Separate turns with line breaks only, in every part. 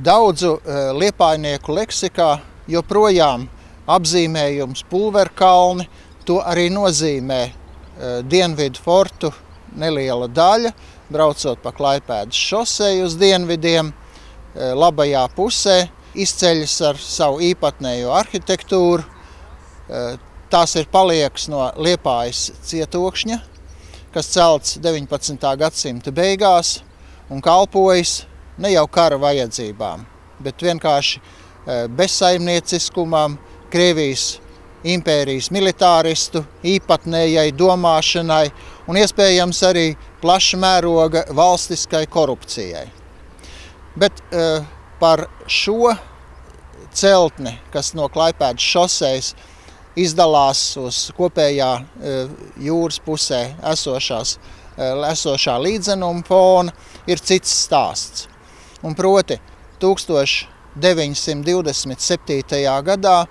Daudzu liepājnieku leksikā joprojām apzīmējums Pulverkalni, to arī nozīmē Dienvidu fortu neliela daļa, braucot pa Klaipēdas šoseju uz dienvidiem, labajā pusē, izceļas ar savu īpatnējo arhitektūru. Tās ir palieks no Liepājas cietokšņa, kas celts 19. gadsimta beigās un kalpojis ne jau kara vajadzībām, bet vienkārši bezsaimnieciskumam, Krievijas impērijas militāristu īpatnējai domāšanai un iespējams arī plaša mēroga valstiskai korupcijai. Bet par šo celtni, kas no Klaipēdas šosejas izdalās uz kopējā jūras pusē esošā līdzenuma fona, ir cits stāsts. Un proti 1927. gadā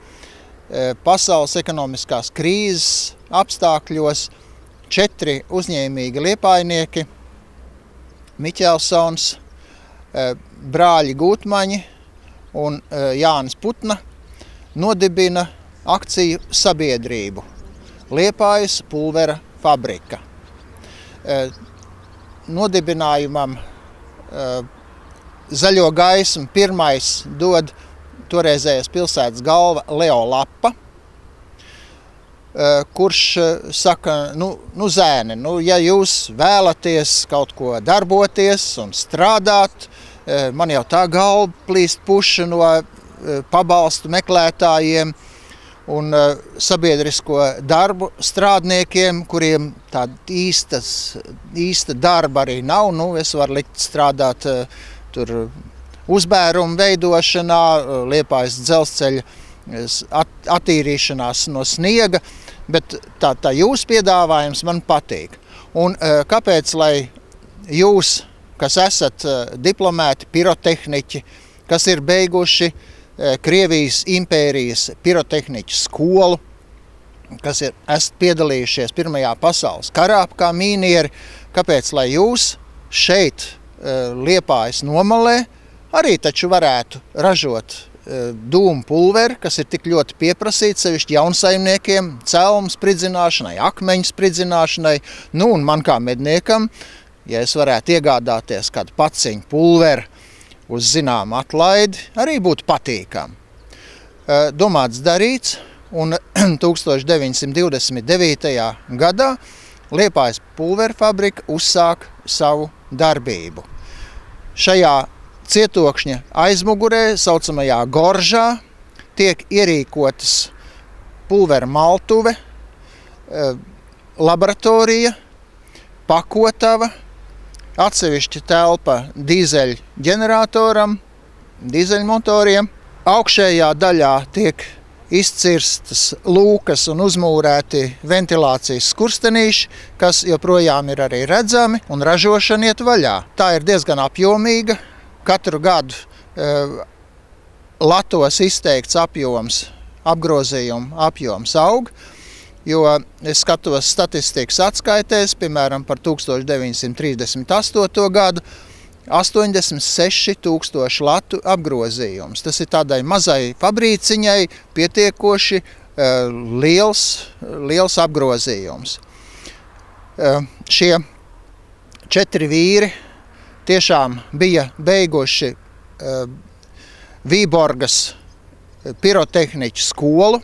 pasaules ekonomiskās krīzes apstākļos 4 uzņēmīgi liepājnieki, Miķelsons, brāļi Gūtmaņi un Jānis Putna nodibina akciju sabiedrību Liepājas pulvera fabrika. Nodibinājumam zaļo gaismu pirmais dod toreizējais pilsētas galva Leo Lapa, kurš saka, zēni, ja jūs vēlaties kaut ko darboties un strādāt, man jau tā galva plīst puša no pabalstu meklētājiem un sabiedrisko darbu strādniekiem, kuriem tāda īsta darba arī nav. Es varu likt strādāt tur uzbērumu veidošanā, Liepājas dzelzceļa attīrīšanās no sniega, bet tā jūsu piedāvājums man patīk. Un kāpēc, lai jūs, kas esat diplomēti pirotehniķi, kas ir beiguši Krievijas impērijas pirotehniķu skolu, kas esat piedalījušies Pirmajā pasaules karā kā mīnieri, kāpēc, lai jūs šeit Liepājas nomalē arī taču varētu ražot dūmu pulveri, kas ir tik ļoti pieprasīts sevišķi jaunsaimniekiem, celmu spridzināšanai, akmeņu spridzināšanai, un man kā medniekam, ja es varētu iegādāties kādu paciņu pulveri uz zināmu atlaidi, arī būtu patīkami. Domāts darīts, un 1929. gadā Liepājas pulveru fabrika uzsāk savu darbību. Šajā cietokšņa aizmugurē, saucamajā goržā, tiek ierīkotas pulvera maltuve, laboratorija, pakotava, atsevišķa telpa dīzeļu ģeneratoram, dīzeļmotoriem. Augšējā daļā tiek izcirstas lūkas un uzmūrēti ventilācijas skurstenīši, kas joprojām ir arī redzami, un ražošana iet vaļā. Tā ir diezgan apjomīga. Katru gadu latos izteikts apgrozījuma apjoms aug, jo es skatos statistikas atskaitēs, piemēram, par 1938. gadu, 86,000 latu apgrozījums. Tas ir tādai mazai fabrīciņai pietiekoši liels apgrozījums. Šie 4 vīri tiešām bija beiguši Vīborgas pirotehniķu skolu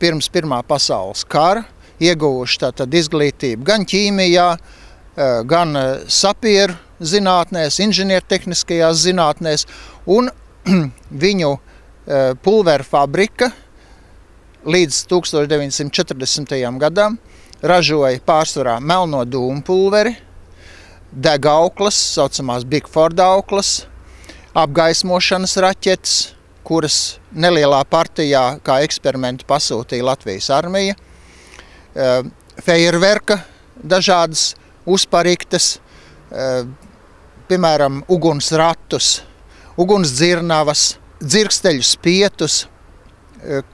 pirms Pirmā pasaules kara, ieguvuši tātad izglītību gan ķīmijā, gan sapieru zinātnēs, inženiertehniskajās zinātnēs, un viņu pulveru fabrika līdz 1940. gadam ražoja pārsvarā melno dūmu pulveri, degauklas, saucamās Bigford auklas, apgaismošanas raķetes, kuras nelielā partijā kā eksperimentu pasūtīja Latvijas armija, fejerverka, dažādas uzpariktes, piemēram, ugunsratus, ugunsdzirnavas, dzirksteļu spietus,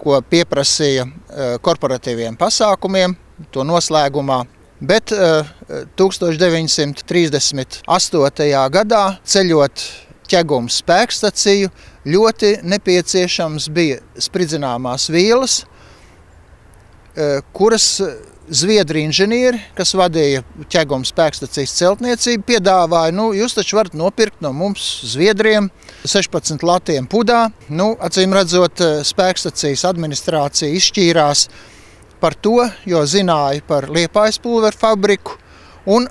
ko pieprasīja korporatīviem pasākumiem, to noslēgumā. Bet 1938. gadā, ceļot ķeguma spēkstaciju, ļoti nepieciešams bija spridzināmās vielas, kuras Zviedri inženieri, kas vadīja ķeguma spēkstacijas celtniecību, piedāvāja, jūs taču varat nopirkt no mums Zviedriem 16 latiem pudā. Acīm redzot, spēkstacijas administrācija izšķīrās par to, jo zināja par Liepājas pulveru fabriku un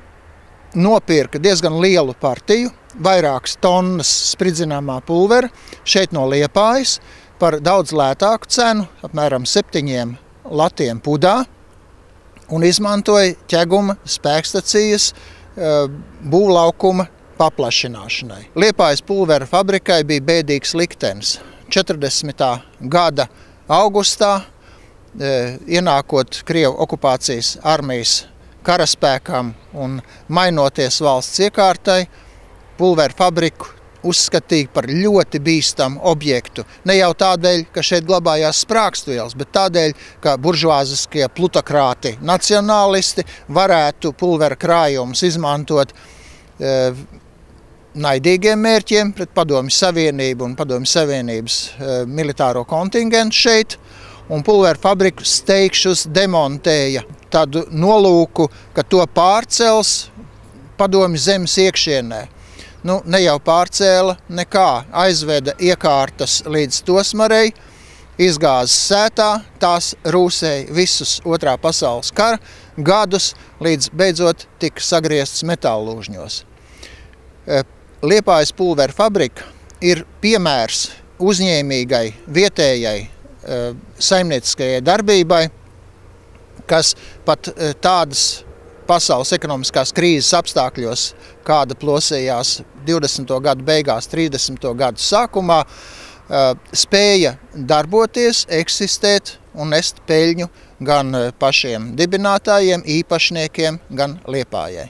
nopirka diezgan lielu partiju, vairākas tonnas spridzināmā pulvera šeit no Liepājas par daudz lētāku cenu, apmēram 7 latiem pudā, un izmantoja ķeguma spēkstacijas būvlaukuma paplašināšanai. Liepājas pulvera fabrikai bija bēdīgs liktenis. 40. gada augustā, ienākot Krievu okupācijas armijas karaspēkam un mainoties valsts iekārtai, pulvera fabriku uzskatīja par ļoti bīstamu objektu. Ne jau tādēļ, ka šeit glabājās sprāgstvielas, bet tādēļ, ka buržuāziskie plutokrāti nacionālisti varētu pulvera krājumus izmantot naidīgiem mērķiem pret Padomju Savienību un Padomju Savienības militāro kontingentu šeit, un pulvera fabriku steigšus demontēja tādu nolūku, ka to pārcels Padomju zemes iekšienē. Ne jau pārcēla nekā, aizveda iekārtas līdz Tosmarei, izgāza sētā, tās rūsēja visus 2. pasaules kara gadus, līdz beidzot tika sagrieztas metāllūžņos. Liepājas pulvera fabrika ir piemērs uzņēmīgai, vietējai saimnieciskajai darbībai, kas pat tādas pasaules ekonomiskās krīzes apstākļos, kāda plosējās 20. gadu beigās, 30. gadu sākumā, spēja darboties, eksistēt un nest peļņu gan pašiem dibinātājiem, īpašniekiem, gan Liepājai.